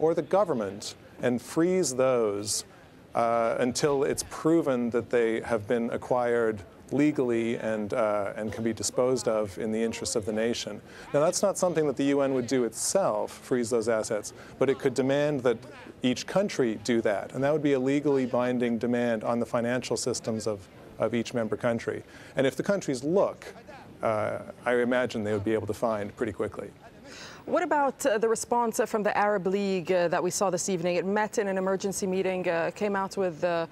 or the government and freeze those until it's proven that they have been acquired legally and can be disposed of in the interest of the nation. Now, that's not something that the UN would do itself, freeze those assets, but it could demand that each country do that, and that would be a legally binding demand on the financial systems of each member country. And if the countries look, I imagine they would be able to find pretty quickly. What about the response from the Arab League that we saw this evening? It met in an emergency meeting, came out with a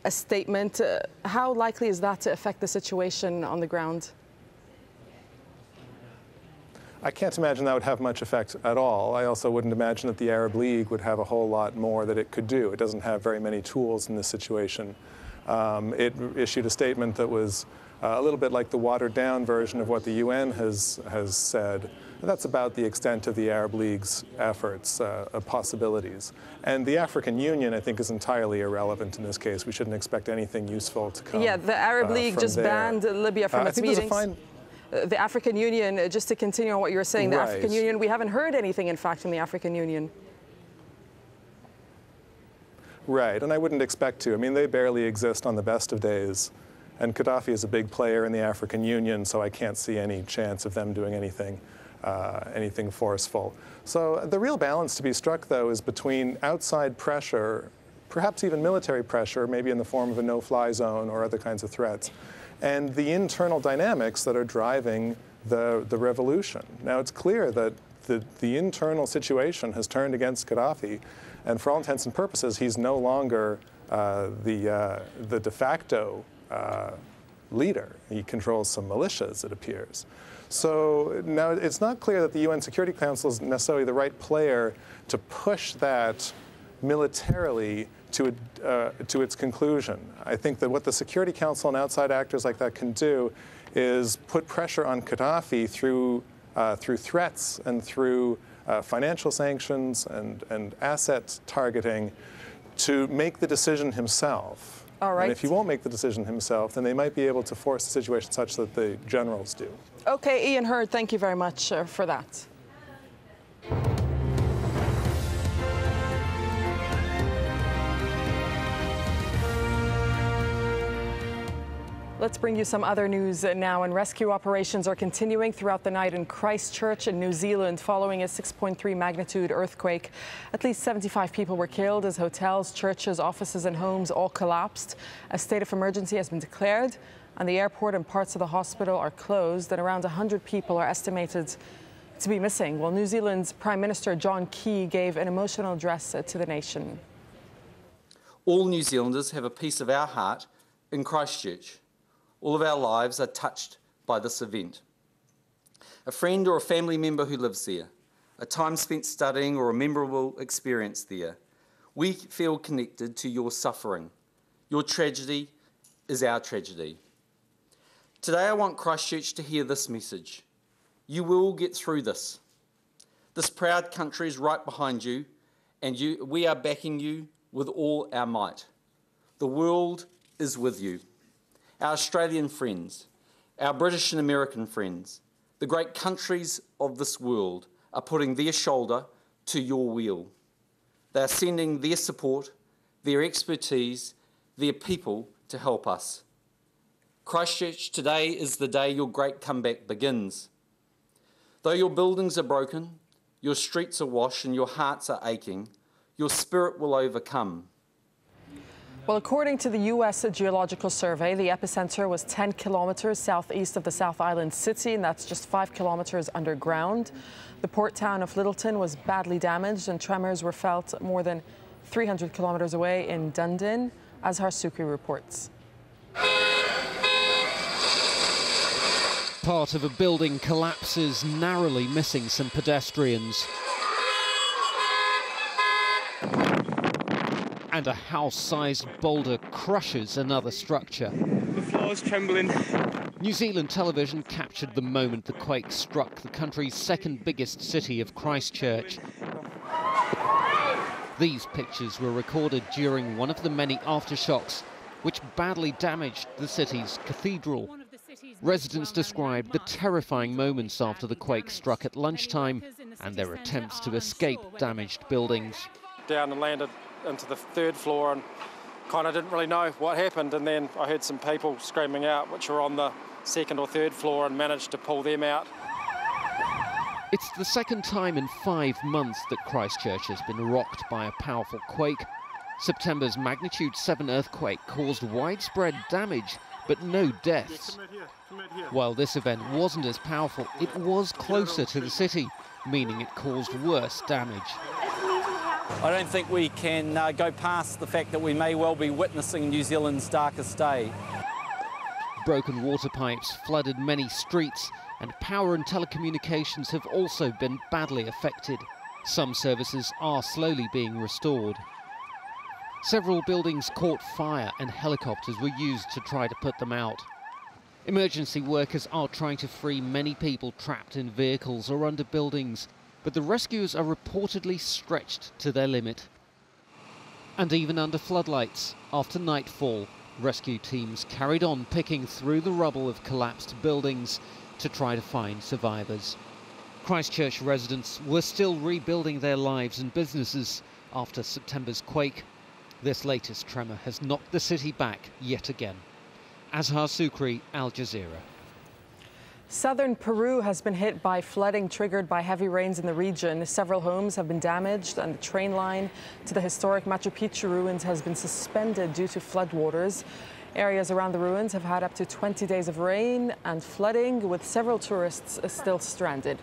statement. How likely is that to affect the situation on the ground? I can't imagine that would have much effect at all. I also wouldn't imagine that the Arab League would have a whole lot more that it could do. It doesn't have very many tools in this situation. It issued a statement that was a little bit like the watered-down version of what the UN has said. That's about the extent of the Arab League's efforts, possibilities. And the African Union, I think, is entirely irrelevant in this case. We shouldn't expect anything useful to come. Yeah, the Arab League just banned Libya from its meetings. The African Union, just to continue on what you were saying, the African Union, we haven't heard anything, in fact, from the African Union. Right, and I wouldn't expect to. I mean, they barely exist on the best of days. And Gaddafi is a big player in the African Union, so I can't see any chance of them doing anything forceful. So the real balance to be struck, though, is between outside pressure, perhaps even military pressure, maybe in the form of a no-fly zone or other kinds of threats, and the internal dynamics that are driving the revolution. Now, it's clear that the internal situation has turned against Gaddafi, and for all intents and purposes, he's no longer the de facto leader. He controls some militias, it appears. So now it's not clear that the UN Security Council is necessarily the right player to push that militarily to its conclusion. I think that what the Security Council and outside actors like that can do is put pressure on Gaddafi through threats and through financial sanctions and asset targeting to make the decision himself. All right. And if he won't make the decision himself, then they might be able to force the situation such that the generals do. Okay, Ian Hurd, thank you very much for that. Let's bring you some other news now. And rescue operations are continuing throughout the night in Christchurch in New Zealand following a 6.3 magnitude earthquake. At least 75 people were killed as hotels, churches, offices and homes all collapsed. A state of emergency has been declared and the airport and parts of the hospital are closed, and around 100 people are estimated to be missing. Well, New Zealand's Prime Minister John Key gave an emotional address to the nation. All New Zealanders have a piece of our heart in Christchurch. All of our lives are touched by this event. A friend or a family member who lives there, a time spent studying or a memorable experience there. We feel connected to your suffering. Your tragedy is our tragedy. Today I want Christchurch to hear this message. You will get through this. This proud country is right behind you, and we are backing you with all our might. The world is with you. Our Australian friends, our British and American friends, the great countries of this world are putting their shoulder to your wheel. They are sending their support, their expertise, their people to help us. Christchurch, today is the day your great comeback begins. Though your buildings are broken, your streets are washed and your hearts are aching, your spirit will overcome. Well, according to the U.S. Geological Survey, the epicenter was 10 kilometers southeast of the South Island city, and that's just 5 kilometers underground. The port town of Littleton was badly damaged, and tremors were felt more than 300 kilometers away in Dunedin, as Harsuki reports. Part of a building collapses, narrowly missing some pedestrians. And a house-sized boulder crushes another structure. The floor is trembling. New Zealand television captured the moment the quake struck the country's second biggest city of Christchurch. These pictures were recorded during one of the many aftershocks which badly damaged the city's cathedral. Residents described the terrifying moments after the quake struck at lunchtime and their attempts to escape damaged buildings. Down and landed into the third floor and kind of didn't really know what happened, and then I heard some people screaming out which were on the second or third floor and managed to pull them out. It's the second time in 5 months that Christchurch has been rocked by a powerful quake. September's magnitude 7 earthquake caused widespread damage, but no deaths. While this event wasn't as powerful, it was closer to the city, meaning it caused worse damage. I don't think we can go past the fact that we may well be witnessing New Zealand's darkest day. Broken water pipes flooded many streets, and power and telecommunications have also been badly affected. Some services are slowly being restored. Several buildings caught fire and helicopters were used to try to put them out. Emergency workers are trying to free many people trapped in vehicles or under buildings, but the rescuers are reportedly stretched to their limit. And even under floodlights, after nightfall, rescue teams carried on picking through the rubble of collapsed buildings to try to find survivors. Christchurch residents were still rebuilding their lives and businesses after September's quake. This latest tremor has knocked the city back yet again. Azhar Sukri, AlJazeera. Southern Peru has been hit by flooding triggered by heavy rains in the region. Several homes have been damaged and the train line to the historic Machu Picchu ruins has been suspended due to floodwaters. Areas around the ruins have had up to 20 days of rain and flooding, with several tourists still stranded.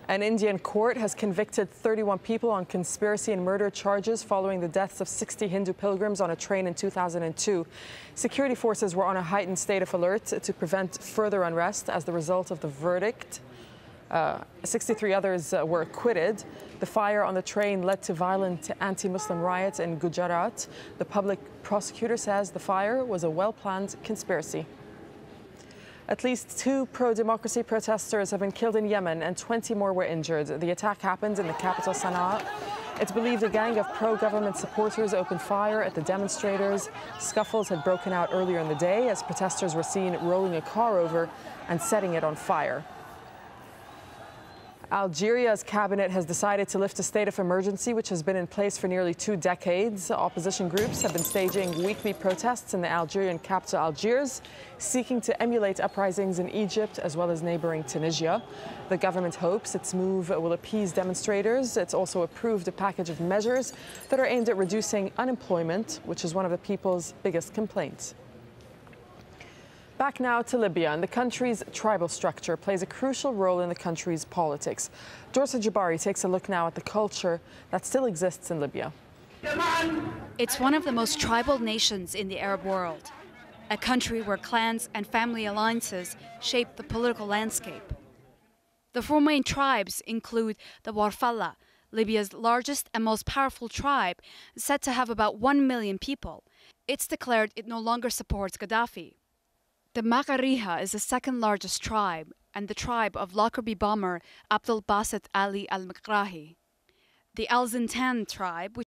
An Indian court has convicted 31 people on conspiracy and murder charges following the deaths of 60 Hindu pilgrims on a train in 2002. Security forces were on a heightened state of alert to prevent further unrest as the result of the verdict. 63 others were acquitted. The fire on the train led to violent anti-Muslim riots in Gujarat. The public prosecutor says the fire was a well-planned conspiracy. At least 2 pro-democracy protesters have been killed in Yemen and 20 more were injured. The attack happened in the capital Sana'a. It's believed a gang of pro-government supporters opened fire at the demonstrators. Scuffles had broken out earlier in the day as protesters were seen rolling a car over and setting it on fire. Algeria's cabinet has decided to lift a state of emergency, which has been in place for nearly 2 decades. Opposition groups have been staging weekly protests in the Algerian capital, Algiers, seeking to emulate uprisings in Egypt as well as neighboring Tunisia. The government hopes its move will appease demonstrators. It's also approved a package of measures that are aimed at reducing unemployment, which is one of the people's biggest complaints. Back now to Libya, and the country's tribal structure plays a crucial role in the country's politics. Dorsa Jabari takes a look now at the culture that still exists in Libya. It's one of the most tribal nations in the Arab world, a country where clans and family alliances shape the political landscape. The 4 main tribes include the Warfalla, Libya's largest and most powerful tribe, said to have about 1 million people. It's declared it no longer supports Gaddafi. The Maghariha is the second largest tribe and the tribe of Lockerbie bomber Abdel Basit Ali al-Megrahi. The Al-Zintan tribe, which